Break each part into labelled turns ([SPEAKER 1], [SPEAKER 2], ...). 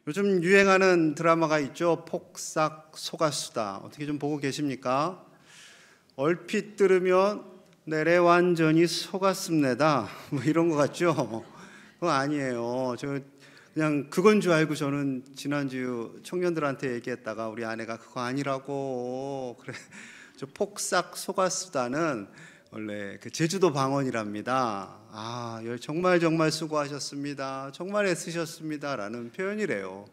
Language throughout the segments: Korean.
[SPEAKER 1] 요즘 유행하는 드라마가 있죠. 폭삭 속았수다. 어떻게 좀 보고 계십니까? 얼핏 들으면 내래 완전히 속았습니다. 뭐 이런 거 같죠? 그거 아니에요. 저 그냥 그건 줄 알고 저는 지난주 청년들한테 얘기했다가 우리 아내가 그거 아니라고 그래. 저 폭삭 속았수다는 원래 그 제주도 방언이랍니다. 정말 수고하셨습니다. 정말 애쓰셨습니다라는 표현이래요.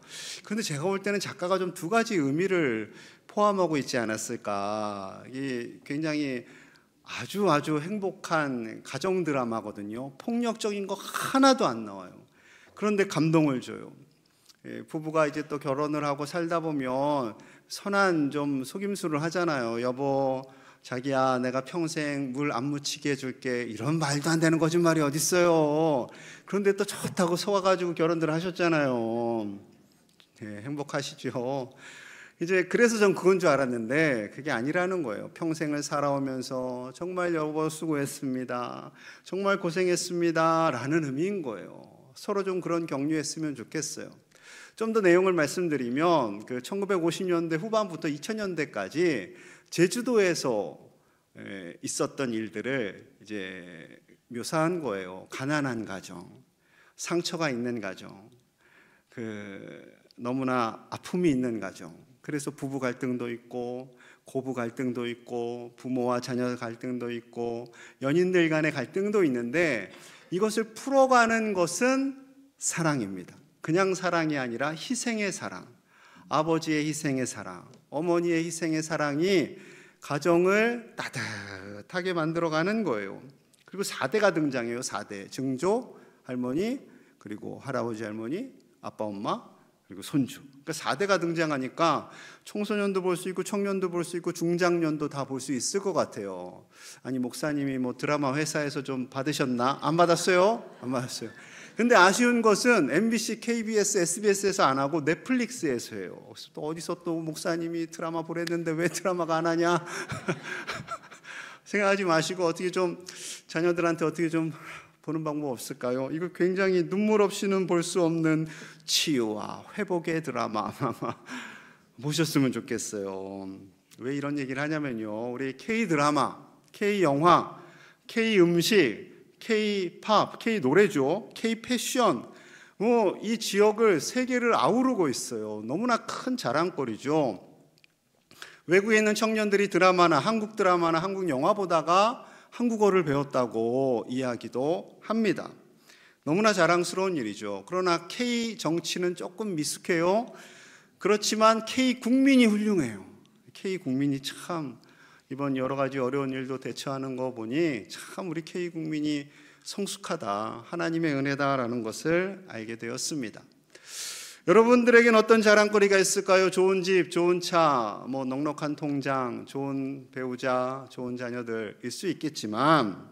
[SPEAKER 1] 그런데 제가 볼 때는 작가가 좀 두 가지 의미를 포함하고 있지 않았을까. 이 굉장히 아주 행복한 가정 드라마거든요. 폭력적인 거 하나도 안 나와요. 그런데 감동을 줘요. 부부가 이제 또 결혼을 하고 살다 보면 선한 좀 속임수를 하잖아요. 여보, 자기야, 내가 평생 물 안 묻히게 해줄게. 이런 말도 안 되는 거짓말이 어딨어요. 그런데 또 좋다고 속아가지고 결혼들 하셨잖아요. 행복하시죠. 이제 그래서 전 그건 줄 알았는데 그게 아니라는 거예요. 평생을 살아오면서 정말 여보 수고했습니다, 정말 고생했습니다 라는 의미인 거예요. 서로 좀 그런 격려했으면 좋겠어요. 좀 더 내용을 말씀드리면 그 1950년대 후반부터 2000년대까지 제주도에서 있었던 일들을 이제 묘사한 거예요. 가난한 가정, 상처가 있는 가정, 너무나 아픔이 있는 가정. 그래서 부부 갈등도 있고 고부 갈등도 있고 부모와 자녀 갈등도 있고 연인들 간의 갈등도 있는데 이것을 풀어가는 것은 사랑입니다. 그냥 사랑이 아니라 희생의 사랑, 아버지의 희생의 사랑, 어머니의 희생의 사랑이 가정을 따뜻하게 만들어가는 거예요. 그리고 4대가 등장해요. 4대. 증조, 할머니, 그리고 할아버지, 할머니, 아빠, 엄마, 그리고 손주. 그러니까 4대가 등장하니까 청소년도 볼 수 있고 청년도 볼 수 있고 중장년도 다 볼 수 있을 것 같아요. 아니, 목사님이 뭐 드라마 회사에서 좀 받으셨나? 안 받았어요? 안 받았어요. 근데 아쉬운 것은 MBC, KBS, SBS에서 안 하고 넷플릭스에서 해요. 또 어디서 또 목사님이 드라마 보랬는데 왜 드라마가 안 하냐? 생각하지 마시고 어떻게 좀 자녀들한테 어떻게 좀 보는 방법 없을까요? 이거 굉장히 눈물 없이는 볼 수 없는 치유와 회복의 드라마 보셨으면 좋겠어요. 왜 이런 얘기를 하냐면요, 우리 K-드라마, K-영화, K-음식, K-팝, K-노래죠, K-패션, 이 지역을 세계를 아우르고 있어요. 너무나 큰 자랑거리죠. 외국에 있는 청년들이 드라마나 한국 드라마나 한국 영화 보다가 한국어를 배웠다고 이야기도 합니다. 너무나 자랑스러운 일이죠. 그러나 K 정치는 조금 미숙해요. 그렇지만 K 국민이 훌륭해요. K 국민이 참 이번 여러 가지 어려운 일도 대처하는 거 보니 참 우리 K 국민이 성숙하다, 하나님의 은혜다라는 것을 알게 되었습니다. 여러분들에겐 어떤 자랑거리가 있을까요? 좋은 집, 좋은 차, 넉넉한 통장, 좋은 배우자, 좋은 자녀들 있을 수 있겠지만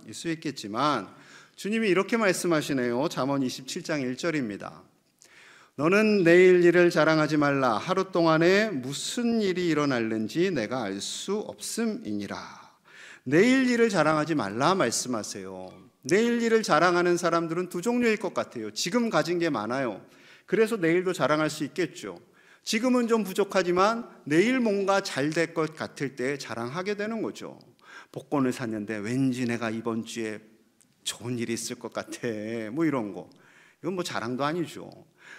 [SPEAKER 1] 주님이 이렇게 말씀하시네요. 잠언 27장 1절입니다. 너는 내일 일을 자랑하지 말라. 하루 동안에 무슨 일이 일어날는지 내가 알 수 없음이니라. 내일 일을 자랑하지 말라 말씀하세요. 내일 일을 자랑하는 사람들은 두 종류일 것 같아요. 지금 가진 게 많아요. 그래서 내일도 자랑할 수 있겠죠. 지금은 좀 부족하지만 내일 뭔가 잘 될 것 같을 때 자랑하게 되는 거죠. 복권을 샀는데 왠지 내가 이번 주에 좋은 일이 있을 것 같아. 이런 거. 이건 자랑도 아니죠.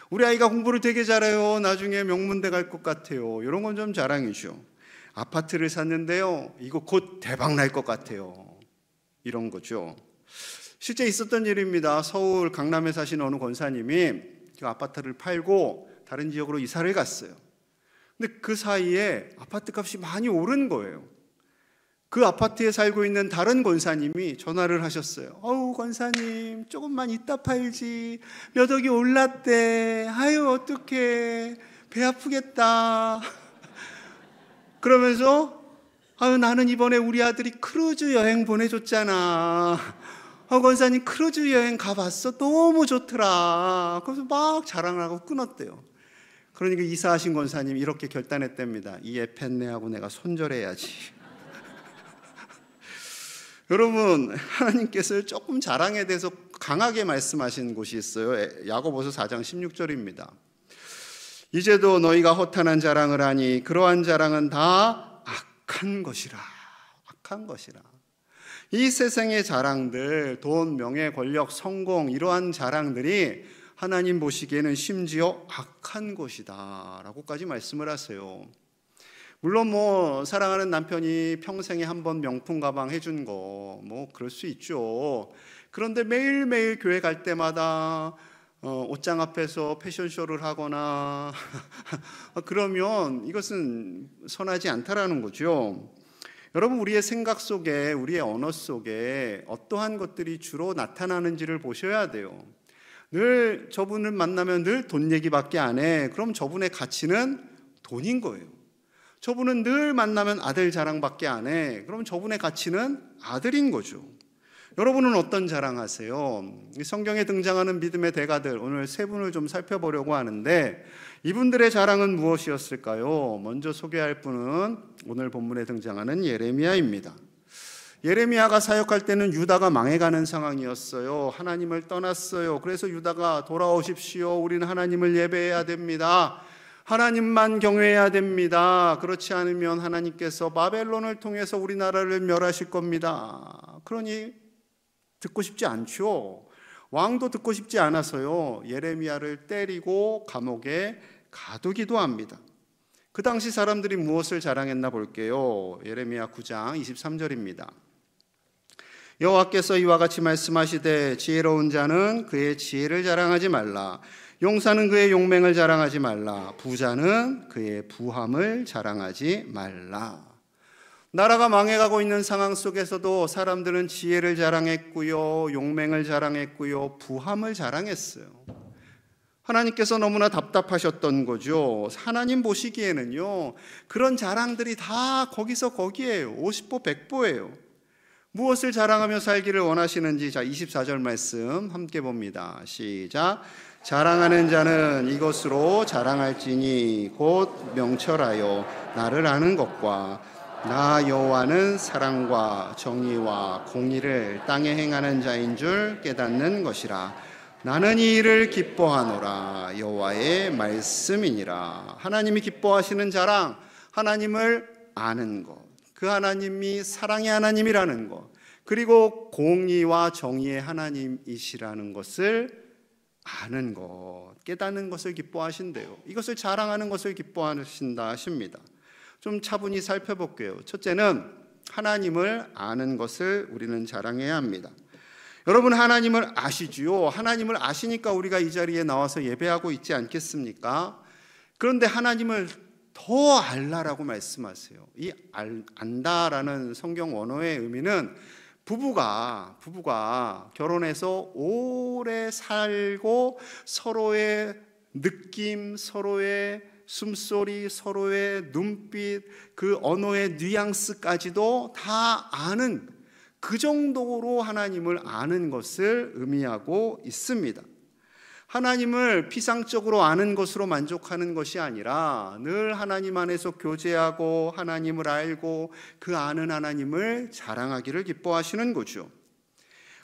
[SPEAKER 1] 우리 아이가 공부를 되게 잘해요. 나중에 명문대 갈 것 같아요. 이런 건 좀 자랑이죠. 아파트를 샀는데요, 이거 곧 대박 날 것 같아요. 이런 거죠. 실제 있었던 일입니다. 서울 강남에 사시는 어느 권사님이 그 아파트를 팔고 다른 지역으로 이사를 갔어요. 근데 그 사이에 아파트 값이 많이 오른 거예요. 그 아파트에 살고 있는 다른 권사님이 전화를 하셨어요. 권사님, 조금만 이따 팔지. 몇 억이 올랐대. 어떡해. 배 아프겠다. 그러면서 나는 이번에 우리 아들이 크루즈 여행 보내줬잖아. 권사님, 크루즈 여행 가봤어? 너무 좋더라. 그래서 막 자랑을 하고 끊었대요. 그러니까 이사하신 권사님이 이렇게 결단했답니다. 이 에펜네하고 내가 손절해야지. 여러분, 하나님께서 조금 자랑에 대해서 강하게 말씀하신 곳이 있어요. 야고보서 4장 16절입니다. 이제도 너희가 허탄한 자랑을 하니 그러한 자랑은 다 악한 것이라. 악한 것이라. 이 세상의 자랑들, 돈, 명예, 권력, 성공, 이러한 자랑들이 하나님 보시기에는 심지어 악한 것이다 라고까지 말씀을 하세요. 물론 사랑하는 남편이 평생에 한 번 명품 가방 해준 거 그럴 수 있죠. 그런데 매일매일 교회 갈 때마다 옷장 앞에서 패션쇼를 하거나 그러면 이것은 선하지 않다라는 거죠. 여러분, 우리의 생각 속에, 우리의 언어 속에 어떠한 것들이 주로 나타나는지를 보셔야 돼요. 늘 저분을 만나면 늘 돈 얘기밖에 안 해. 그럼 저분의 가치는 돈인 거예요. 저분은 늘 만나면 아들 자랑밖에 안 해. 그럼 저분의 가치는 아들인 거죠. 여러분은 어떤 자랑하세요? 성경에 등장하는 믿음의 대가들, 오늘 세 분을 좀 살펴보려고 하는데 이분들의 자랑은 무엇이었을까요? 먼저 소개할 분은 오늘 본문에 등장하는 예레미야입니다. 예레미야가 사역할 때는 유다가 망해가는 상황이었어요. 하나님을 떠났어요. 그래서 유다가 돌아오십시오. 우리는 하나님을 예배해야 됩니다. 하나님만 경외해야 됩니다. 그렇지 않으면 하나님께서 바벨론을 통해서 우리나라를 멸하실 겁니다. 그러니 듣고 싶지 않죠. 왕도 듣고 싶지 않아서요, 예레미야를 때리고 감옥에 가두기도 합니다. 그 당시 사람들이 무엇을 자랑했나 볼게요. 예레미야 9장 23절입니다. 여호와께서 이와 같이 말씀하시되 지혜로운 자는 그의 지혜를 자랑하지 말라. 용사는 그의 용맹을 자랑하지 말라. 부자는 그의 부함을 자랑하지 말라. 나라가 망해가고 있는 상황 속에서도 사람들은 지혜를 자랑했고요, 용맹을 자랑했고요, 부함을 자랑했어요. 하나님께서 너무나 답답하셨던 거죠. 하나님 보시기에는요, 그런 자랑들이 다 거기서 거기에요. 50보 100보예요. 무엇을 자랑하며 살기를 원하시는지, 자 24절 말씀 함께 봅니다. 시작. 자랑하는 자는 이것으로 자랑할지니 곧 명철하여 나를 아는 것과 나 여호와는 사랑과 정의와 공의를 땅에 행하는 자인 줄 깨닫는 것이라. 나는 이 일을 기뻐하노라. 여호와의 말씀이니라. 하나님이 기뻐하시는 자랑, 하나님을 아는 것, 그 하나님이 사랑의 하나님이라는 것, 그리고 공의와 정의의 하나님이시라는 것을 아는 것, 깨닫는 것을 기뻐하신대요. 이것을 자랑하는 것을 기뻐하신다 하십니다. 좀 차분히 살펴볼게요. 첫째는 하나님을 아는 것을 우리는 자랑해야 합니다. 여러분, 하나님을 아시지요? 하나님을 아시니까 우리가 이 자리에 나와서 예배하고 있지 않겠습니까? 그런데 하나님을 더 알라라고 말씀하세요. 이 안다라는 성경 원어의 의미는 부부가 결혼해서 오래 살고 서로의 느낌, 서로의 숨소리, 서로의 눈빛, 그 언어의 뉘앙스까지도 다 아는, 그 정도로 하나님을 아는 것을 의미하고 있습니다. 하나님을 피상적으로 아는 것으로 만족하는 것이 아니라 늘 하나님 안에서 교제하고 하나님을 알고 그 아는 하나님을 자랑하기를 기뻐하시는 거죠.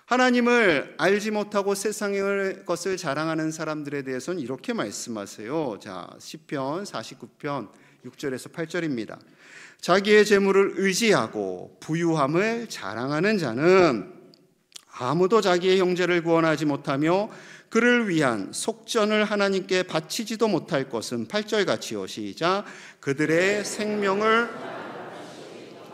[SPEAKER 1] 하나님을 알지 못하고 세상의 것을 자랑하는 사람들에 대해서는 이렇게 말씀하세요. 자, 시편 49편 6절에서 8절입니다. 자기의 재물을 의지하고 부유함을 자랑하는 자는 아무도 자기의 형제를 구원하지 못하며 그를 위한 속전을 하나님께 바치지도 못할 것은 8절 같이요. 시작. 그들의 생명을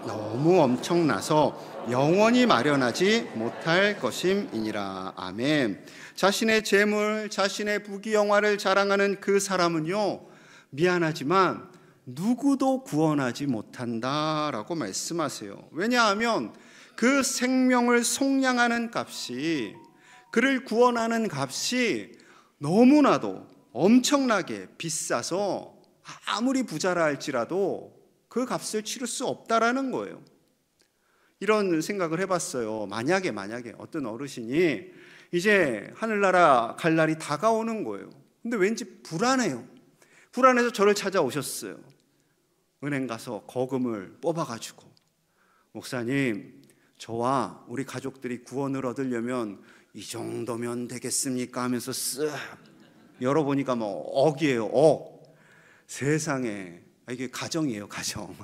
[SPEAKER 1] 너무 엄청나서 영원히 마련하지 못할 것임이니라. 아멘. 자신의 재물, 자신의 부귀영화를 자랑하는 그 사람은요, 미안하지만 누구도 구원하지 못한다라고 말씀하세요. 왜냐하면 그 생명을 속량하는 값이, 그를 구원하는 값이 너무나도 엄청나게 비싸서 아무리 부자라 할지라도 그 값을 치를 수 없다라는 거예요. 이런 생각을 해봤어요. 만약에 어떤 어르신이 이제 하늘나라 갈 날이 다가오는 거예요. 근데 왠지 불안해요. 불안해서 저를 찾아오셨어요. 은행 가서 거금을 뽑아가지고, 목사님, 저와 우리 가족들이 구원을 얻으려면 이 정도면 되겠습니까? 하면서 쓱 열어보니까 억이에요. 억. 세상에, 이게 가정이에요, 가정.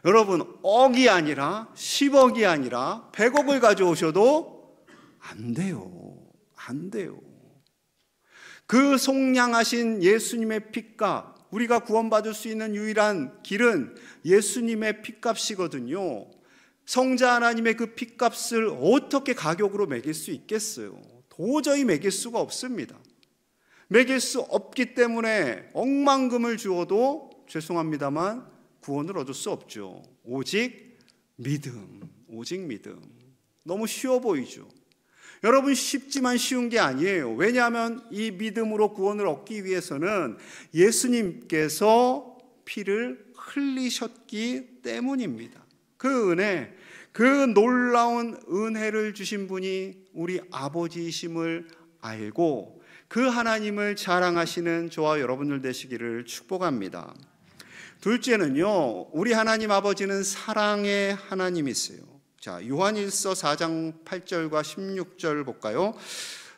[SPEAKER 1] 여러분, 억이 아니라 10억이 아니라 100억을 가져오셔도 안 돼요. 안 돼요. 그 속량하신 예수님의 핏값, 우리가 구원받을 수 있는 유일한 길은 예수님의 핏값이거든요. 성자 하나님의 그 핏값을 어떻게 가격으로 매길 수 있겠어요? 도저히 매길 수가 없습니다. 매길 수 없기 때문에 억만금을 주어도 죄송합니다만 구원을 얻을 수 없죠. 오직 믿음, 오직 믿음. 너무 쉬워 보이죠. 여러분, 쉽지만 쉬운 게 아니에요. 왜냐하면 이 믿음으로 구원을 얻기 위해서는 예수님께서 피를 흘리셨기 때문입니다. 그 은혜, 그 놀라운 은혜를 주신 분이 우리 아버지이심을 알고 그 하나님을 자랑하시는 저와 여러분들 되시기를 축복합니다. 둘째는요, 우리 하나님 아버지는 사랑의 하나님이세요. 자, 요한일서 4장 8절과 16절 볼까요?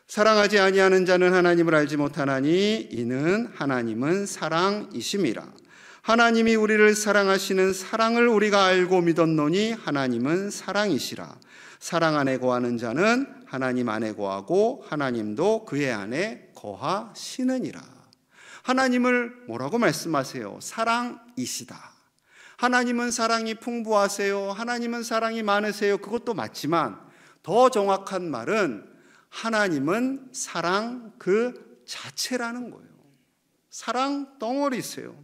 [SPEAKER 1] 사랑하지 아니하는 자는 하나님을 알지 못하나니 이는 하나님은 사랑이심이라. 하나님이 우리를 사랑하시는 사랑을 우리가 알고 믿었노니 하나님은 사랑이시라. 사랑 안에 거하는 자는 하나님 안에 거하고 하나님도 그의 안에 거하시느니라. 하나님을 뭐라고 말씀하세요? 사랑이시다. 하나님은 사랑이 풍부하세요. 하나님은 사랑이 많으세요. 그것도 맞지만 더 정확한 말은 하나님은 사랑 그 자체라는 거예요. 사랑 덩어리세요.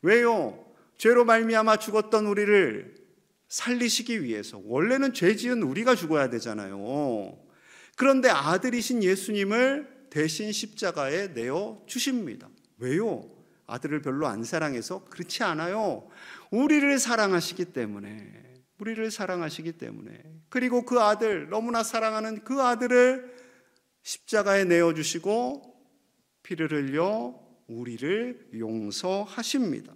[SPEAKER 1] 왜요? 죄로 말미암아 죽었던 우리를 살리시기 위해서. 원래는 죄 지은 우리가 죽어야 되잖아요. 그런데 아들이신 예수님을 대신 십자가에 내어 주십니다. 왜요? 아들을 별로 안 사랑해서? 그렇지 않아요. 우리를 사랑하시기 때문에. 우리를 사랑하시기 때문에. 그리고 그 아들, 너무나 사랑하는 그 아들을 십자가에 내어주시고 피를 흘려 우리를 용서하십니다.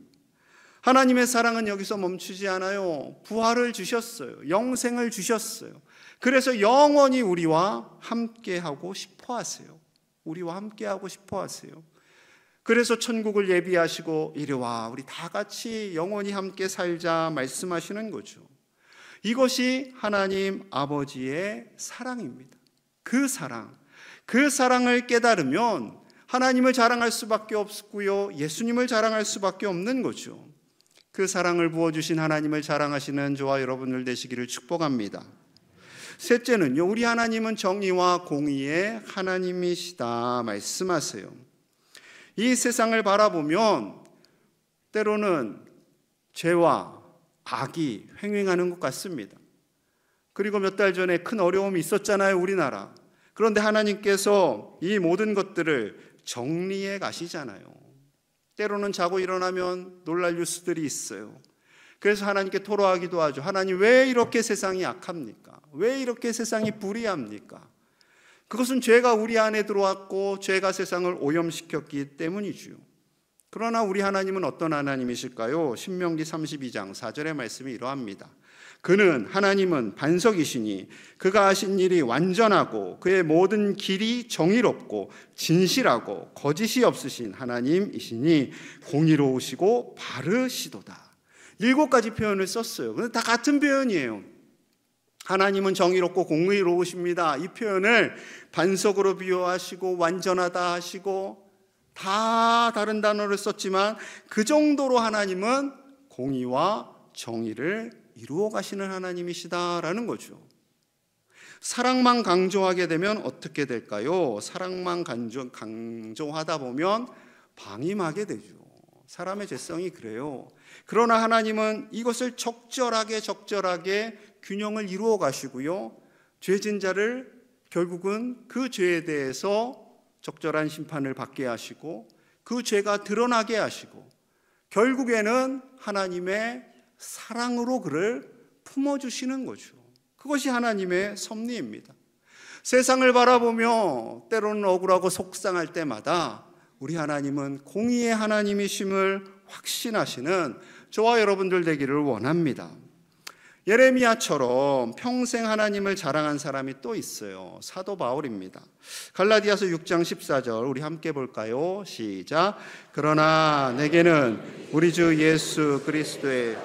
[SPEAKER 1] 하나님의 사랑은 여기서 멈추지 않아요. 부활을 주셨어요. 영생을 주셨어요. 그래서 영원히 우리와 함께하고 싶어 하세요. 우리와 함께하고 싶어 하세요. 그래서 천국을 예비하시고 이리 와 우리 다 같이 영원히 함께 살자 말씀하시는 거죠. 이것이 하나님 아버지의 사랑입니다. 그 사랑을 깨달으면 하나님을 자랑할 수밖에 없고요, 예수님을 자랑할 수밖에 없는 거죠. 그 사랑을 부어주신 하나님을 자랑하시는 저와 여러분들 되시기를 축복합니다. 셋째는요, 우리 하나님은 정의와 공의의 하나님이시다 말씀하세요. 이 세상을 바라보면 때로는 죄와 악이 횡행하는 것 같습니다. 그리고 몇 달 전에 큰 어려움이 있었잖아요, 우리나라. 그런데 하나님께서 이 모든 것들을 정리해 가시잖아요. 때로는 자고 일어나면 놀랄 뉴스들이 있어요. 그래서 하나님께 토로하기도 하죠. 하나님, 왜 이렇게 세상이 악합니까? 왜 이렇게 세상이 불의합니까? 그것은 죄가 우리 안에 들어왔고 죄가 세상을 오염시켰기 때문이죠. 그러나 우리 하나님은 어떤 하나님이실까요? 신명기 32장 4절의 말씀이 이러합니다. 그는 하나님은 반석이시니 그가 하신 일이 완전하고 그의 모든 길이 정의롭고 진실하고 거짓이 없으신 하나님이시니 공의로우시고 바르시도다. 7가지 표현을 썼어요. 근데 다 같은 표현이에요. 하나님은 정의롭고 공의로우십니다. 이 표현을 반석으로 비유하시고 완전하다 하시고 다 다른 단어를 썼지만 그 정도로 하나님은 공의와 정의를 이루어 가시는 하나님이시다라는 거죠. 사랑만 강조하게 되면 어떻게 될까요? 사랑만 강조하다 보면 방임하게 되죠. 사람의 죄성이 그래요. 그러나 하나님은 이것을 적절하게 균형을 이루어 가시고요, 죄진 자를 결국은 그 죄에 대해서 적절한 심판을 받게 하시고 그 죄가 드러나게 하시고 결국에는 하나님의 사랑으로 그를 품어주시는 거죠. 그것이 하나님의 섭리입니다. 세상을 바라보며 때로는 억울하고 속상할 때마다 우리 하나님은 공의의 하나님이심을 확신하시는 저와 여러분들 되기를 원합니다. 예레미야처럼 평생 하나님을 자랑한 사람이 또 있어요. 사도 바울입니다. 갈라디아서 6장 14절 우리 함께 볼까요? 시작. 그러나 내게는 우리 주 예수 그리스도의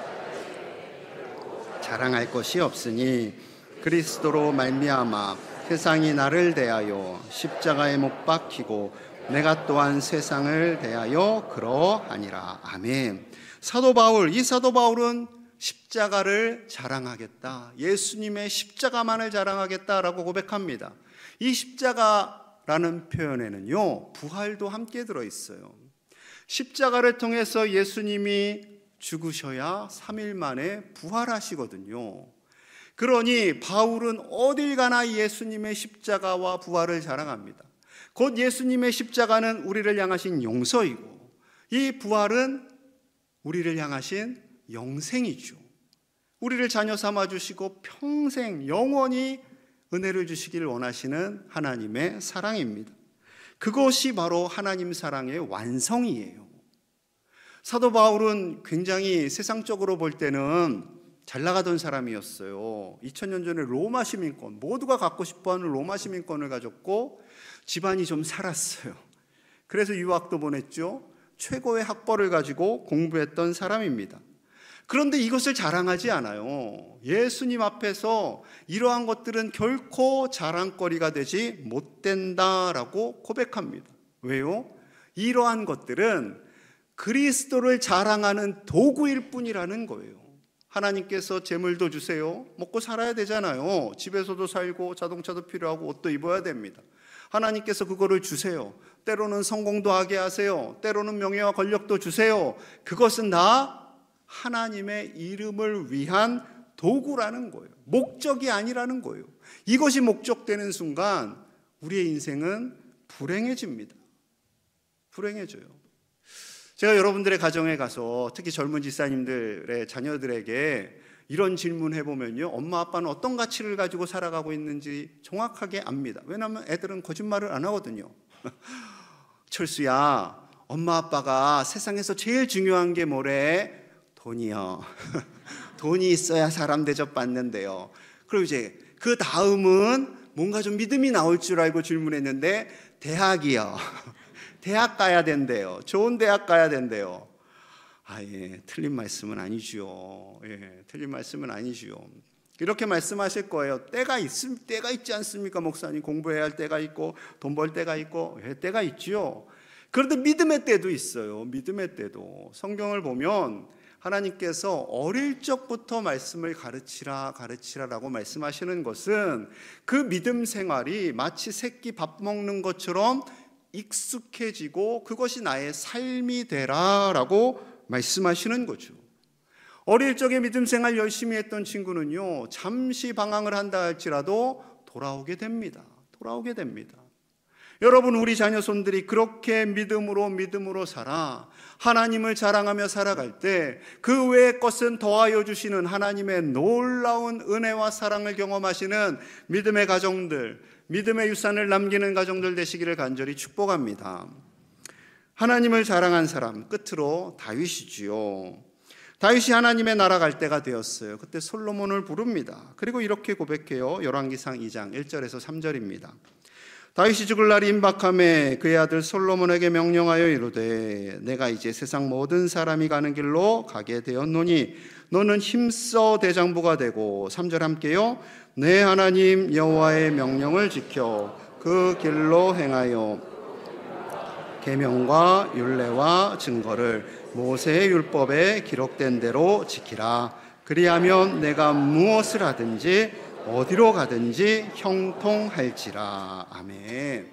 [SPEAKER 1] 자랑할 것이 없으니 그리스도로 말미암아 세상이 나를 대하여 십자가에 못 박히고 내가 또한 세상을 대하여 그러하니라. 아멘. 사도 바울, 이 사도 바울은 십자가를 자랑하겠다, 예수님의 십자가만을 자랑하겠다라고 고백합니다. 이 십자가라는 표현에는요, 부활도 함께 들어있어요. 십자가를 통해서 예수님이 죽으셔야 3일 만에 부활하시거든요. 그러니 바울은 어딜 가나 예수님의 십자가와 부활을 자랑합니다. 곧 예수님의 십자가는 우리를 향하신 용서이고 이 부활은 우리를 향하신 영생이죠. 우리를 자녀 삼아주시고 평생 영원히 은혜를 주시기를 원하시는 하나님의 사랑입니다. 그것이 바로 하나님 사랑의 완성이에요. 사도 바울은 굉장히 세상적으로 볼 때는 잘 나가던 사람이었어요. 2000년 전에 로마 시민권, 모두가 갖고 싶어하는 로마 시민권을 가졌고 집안이 좀 살았어요. 그래서 유학도 보냈죠. 최고의 학벌을 가지고 공부했던 사람입니다. 그런데 이것을 자랑하지 않아요. 예수님 앞에서 이러한 것들은 결코 자랑거리가 되지 못된다라고 고백합니다. 왜요? 이러한 것들은 그리스도를 자랑하는 도구일 뿐이라는 거예요. 하나님께서 재물도 주세요. 먹고 살아야 되잖아요. 집에서도 살고 자동차도 필요하고 옷도 입어야 됩니다. 하나님께서 그거를 주세요. 때로는 성공도 하게 하세요. 때로는 명예와 권력도 주세요. 그것은 다 하나님의 이름을 위한 도구라는 거예요. 목적이 아니라는 거예요. 이것이 목적되는 순간 우리의 인생은 불행해집니다. 불행해져요. 제가 여러분들의 가정에 가서 특히 젊은 집사님들의 자녀들에게 이런 질문 해보면요, 엄마 아빠는 어떤 가치를 가지고 살아가고 있는지 정확하게 압니다. 왜냐하면 애들은 거짓말을 안 하거든요. 철수야, 엄마 아빠가 세상에서 제일 중요한 게 뭐래? 돈이요. 돈이 있어야 사람 대접받는데요. 그리고 이제 그 다음은 뭔가 좀 믿음이 나올 줄 알고 질문했는데 대학이요. 대학 가야 된대요. 좋은 대학 가야 된대요. 예, 틀린 말씀은 아니죠. 예, 틀린 말씀은 아니죠. 이렇게 말씀하실 거예요. 때가 있지 않습니까, 목사님? 공부해야 할 때가 있고 돈 벌 때가 있고 때가 있죠. 그런데 믿음의 때도 있어요. 믿음의 때도. 성경을 보면 하나님께서 어릴 적부터 말씀을 가르치라라고 말씀하시는 것은 그 믿음 생활이 마치 새끼 밥 먹는 것처럼 익숙해지고 그것이 나의 삶이 되라라고 말씀하시는 거죠. 어릴 적에 믿음 생활 열심히 했던 친구는요, 잠시 방황을 한다 할지라도 돌아오게 됩니다. 여러분, 우리 자녀손들이 그렇게 믿음으로 살아 하나님을 자랑하며 살아갈 때 그 외의 것은 더하여 주시는 하나님의 놀라운 은혜와 사랑을 경험하시는 믿음의 가정들, 믿음의 유산을 남기는 가정들 되시기를 간절히 축복합니다. 하나님을 자랑한 사람, 끝으로 다윗이지요. 다윗이 하나님의 나라 갈 때가 되었어요. 그때 솔로몬을 부릅니다. 그리고 이렇게 고백해요. 열왕기상 2장 1절에서 3절입니다. 다윗이 죽을 날이 임박함에 그의 아들 솔로몬에게 명령하여 이르되 내가 이제 세상 모든 사람이 가는 길로 가게 되었노니 너는 힘써 대장부가 되고 3절 함께요. 내 하나님 여호와의 명령을 지켜 그 길로 행하여 계명과 율례와 증거를 모세의 율법에 기록된 대로 지키라. 그리하면 내가 무엇을 하든지 어디로 가든지 형통할지라. 아멘.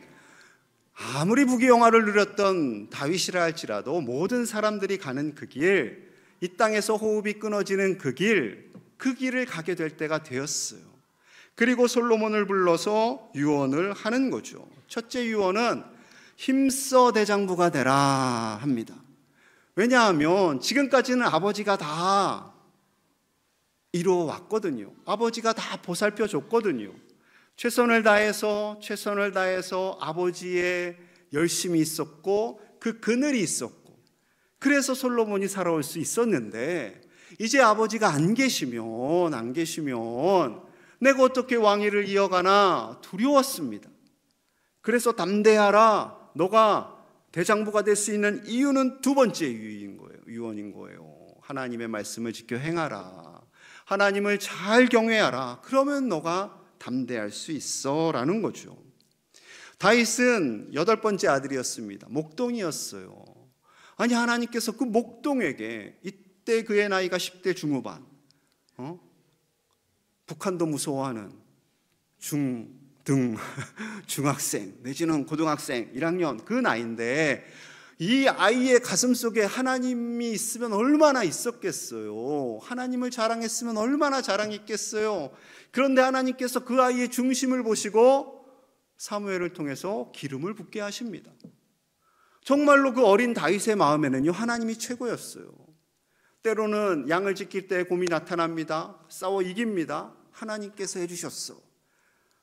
[SPEAKER 1] 아무리 부귀영화를 누렸던 다윗이라 할지라도 모든 사람들이 가는 그 길, 이 땅에서 호흡이 끊어지는 그 길을 가게 될 때가 되었어요. 그리고 솔로몬을 불러서 유언을 하는 거죠. 첫째 유언은 힘써 대장부가 되라 합니다. 왜냐하면 지금까지는 아버지가 다 이루어왔거든요. 아버지가 다 보살펴 줬거든요. 최선을 다해서 아버지의 열심이 있었고 그 그늘이 있었고 그래서 솔로몬이 살아올 수 있었는데 이제 아버지가 안 계시면 내가 어떻게 왕위를 이어가나 두려웠습니다. 그래서 담대하라. 너가 대장부가 될 수 있는 이유는 두 번째 유언인 거예요. 하나님의 말씀을 지켜 행하라. 하나님을 잘 경외하라. 그러면 너가 담대할 수 있어 라는 거죠. 다윗은 8번째 아들이었습니다. 목동이었어요. 아니, 하나님께서 그 목동에게, 이때 그의 나이가 10대 중후반, 북한도 무서워하는 중학생 내지는 고등학생 1학년 그 나이인데, 이 아이의 가슴 속에 하나님이 있으면 얼마나 있었겠어요. 하나님을 자랑했으면 얼마나 자랑했겠어요. 그런데 하나님께서 그 아이의 중심을 보시고 사무엘을 통해서 기름을 붓게 하십니다. 정말로 그 어린 다윗의 마음에는요, 하나님이 최고였어요. 때로는 양을 지킬 때 곰이 나타납니다. 싸워 이깁니다. 하나님께서 해주셨어.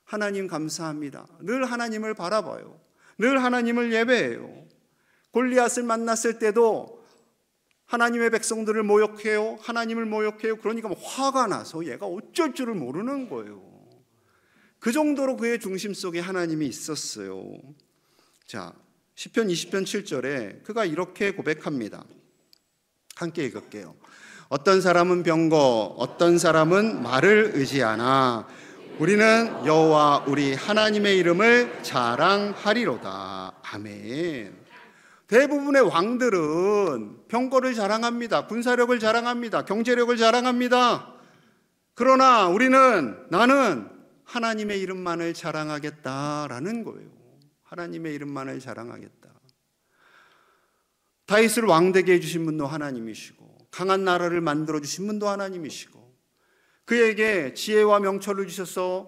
[SPEAKER 1] 하나님 감사합니다. 늘 하나님을 바라봐요. 늘 하나님을 예배해요. 골리앗을 만났을 때도 하나님의 백성들을 모욕해요. 하나님을 모욕해요. 그러니까 화가 나서 얘가 어쩔 줄을 모르는 거예요. 그 정도로 그의 중심 속에 하나님이 있었어요. 자, 시편 20편 7절에 그가 이렇게 고백합니다. 함께 읽을게요. 어떤 사람은 병거, 어떤 사람은 말을 의지하나 우리는 여호와 우리 하나님의 이름을 자랑하리로다. 아멘. 대부분의 왕들은 병거를 자랑합니다. 군사력을 자랑합니다. 경제력을 자랑합니다. 그러나 나는 하나님의 이름만을 자랑하겠다라는 거예요. 하나님의 이름만을 자랑하겠다. 다윗을 왕되게 해주신 분도 하나님이시고, 강한 나라를 만들어주신 분도 하나님이시고, 그에게 지혜와 명철을 주셔서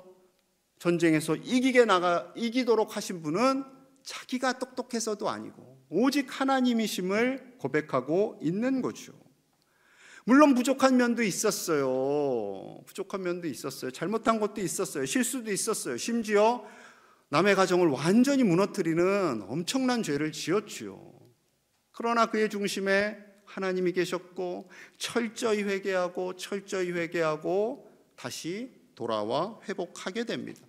[SPEAKER 1] 전쟁에서 이기도록 하신 분은 자기가 똑똑해서도 아니고 오직 하나님이심을 고백하고 있는 거죠. 물론 부족한 면도 있었어요. 잘못한 것도 있었어요. 실수도 있었어요. 심지어 남의 가정을 완전히 무너뜨리는 엄청난 죄를 지었죠. 그러나 그의 중심에 하나님이 계셨고 철저히 회개하고 다시 돌아와 회복하게 됩니다.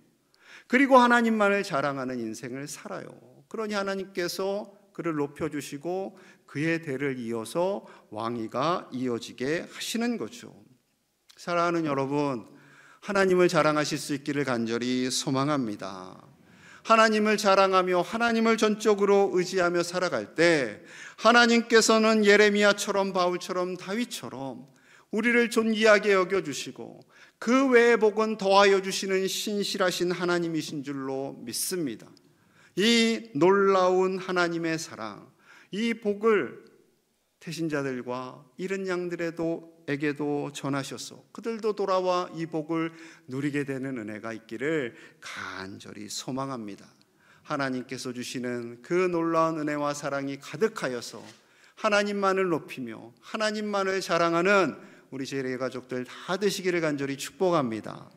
[SPEAKER 1] 그리고 하나님만을 자랑하는 인생을 살아요. 그러니 하나님께서 그를 높여주시고 그의 대를 이어서 왕위가 이어지게 하시는 거죠. 사랑하는 여러분, 하나님을 자랑하실 수 있기를 간절히 소망합니다. 하나님을 자랑하며 하나님을 전적으로 의지하며 살아갈 때 하나님께서는 예레미야처럼 바울처럼 다윗처럼 우리를 존귀하게 여겨주시고 그 외의 복은 더하여 주시는 신실하신 하나님이신 줄로 믿습니다. 이 놀라운 하나님의 사랑, 이 복을 태신자들과 잃은 양들에게도 전하셔서 그들도 돌아와 이 복을 누리게 되는 은혜가 있기를 간절히 소망합니다. 하나님께서 주시는 그 놀라운 은혜와 사랑이 가득하여서 하나님만을 높이며 하나님만을 자랑하는 우리 재례 가족들 다 되시기를 간절히 축복합니다.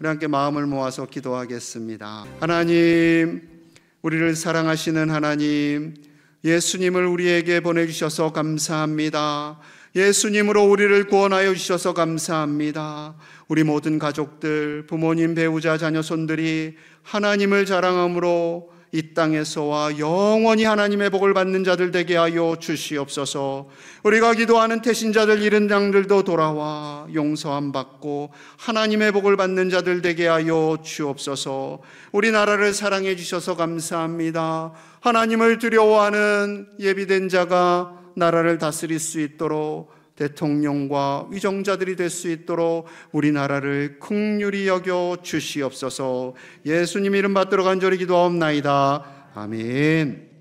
[SPEAKER 1] 우리 함께 마음을 모아서 기도하겠습니다. 하나님, 우리를 사랑하시는 하나님, 예수님을 우리에게 보내주셔서 감사합니다. 예수님으로 우리를 구원하여 주셔서 감사합니다. 우리 모든 가족들, 부모님, 배우자, 자녀손들이 하나님을 자랑함으로 이 땅에서와 영원히 하나님의 복을 받는 자들 되게 하여 주시옵소서. 우리가 기도하는 태신자들, 잃은 양들도 돌아와 용서함 받고 하나님의 복을 받는 자들 되게 하여 주옵소서. 우리나라를 사랑해 주셔서 감사합니다. 하나님을 두려워하는 예비된 자가 나라를 다스릴 수 있도록, 대통령과 위정자들이 될 수 있도록 우리나라를 긍휼히 여겨 주시옵소서. 예수님 이름 받들어 간절히 기도하옵나이다. 아멘.